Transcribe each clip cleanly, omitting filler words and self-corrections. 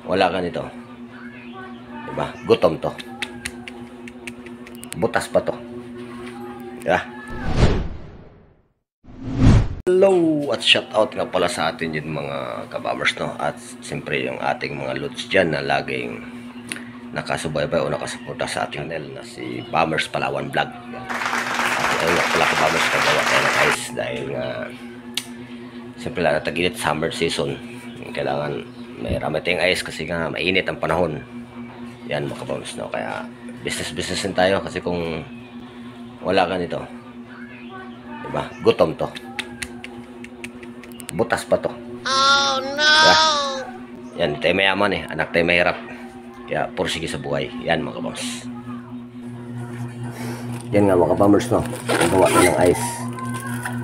wala ka nito, diba? Gutom to. Butas pa to. Diba? Hello at shout out nga pala sa atin yung mga kabamers, no? At siyempre yung ating mga lods dyan na laging nakasubaybay o nakasuporta sa ating channel na si Bombers Palawan Vlog. At ayun nga pala kabamers, kagawa tayo ng ice dahil nga siyempre lang natag-init summer season. Kailangan may rami tayong ice kasi nga mainit ang panahon. Yan mga kabamers, no? Kaya business din tayo kasi kung wala ka nito, diba? Gutom to. Butas pa to. Oh no! Diba? Yan, tayo mayaman eh. Anak tayo mahirap. Kaya pursige sa buhay. Yan mga kabamers. Yan nga mga kabamers, no? Gawa tayo ng ice.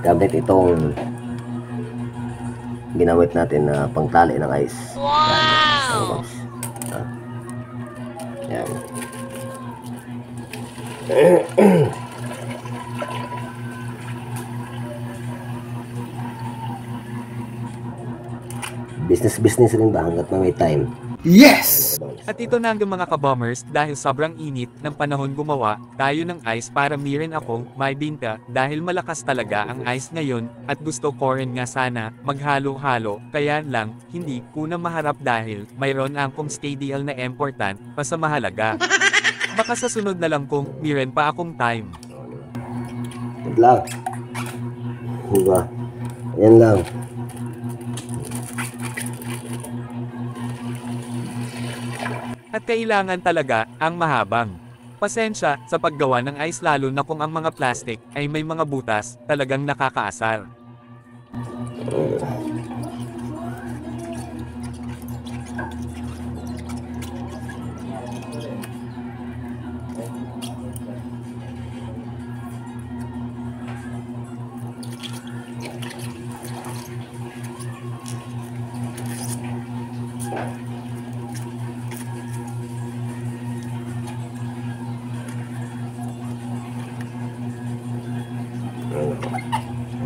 Gamit itong ginamit natin na pangtali ng ice. Wow! Yan. Business rin ba hanggat may time? Yes! At ito na ang mga kabombers, dahil sobrang init ng panahon gumawa tayo ng ice para meron akong may binta dahil malakas talaga ang ice ngayon at gusto ko rin nga sana maghalo-halo kaya lang hindi ko na maharap dahil mayroon akong stadial na important pa sa mahalaga. Baka sa sunod na lang kung meron pa akong time. Good luck. Diba? Yan lang. At kailangan talaga ang mahabang. Pasensya sa paggawa ng ice lalo na kung ang mga plastic ay may mga butas, talagang nakakaasar.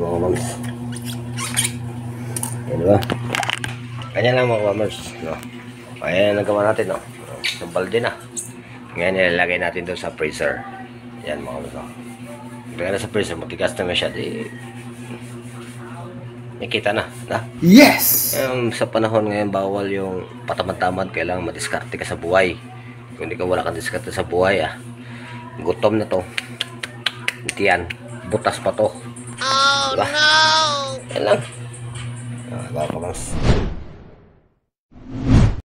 Mga kabamers. Yan diba? Kanya lang mga kabamers, no? Ayan nagawa natin, no? Sa balde na. Ngayon nilalagay natin doon sa freezer. Yan mga kabamers, no? Ilagay na sa freezer, matigas na siya, di nakita na, na? Yes! Sa panahon ngayon, bawal yung patamad-tamad, kailangan madiskarte ka sa buhay. Kung hindi ka wala kang diskarte sa buhay, gutom na to. Hindi yan, butas pa to. Oh diba? no! Yan lang. Kabamers.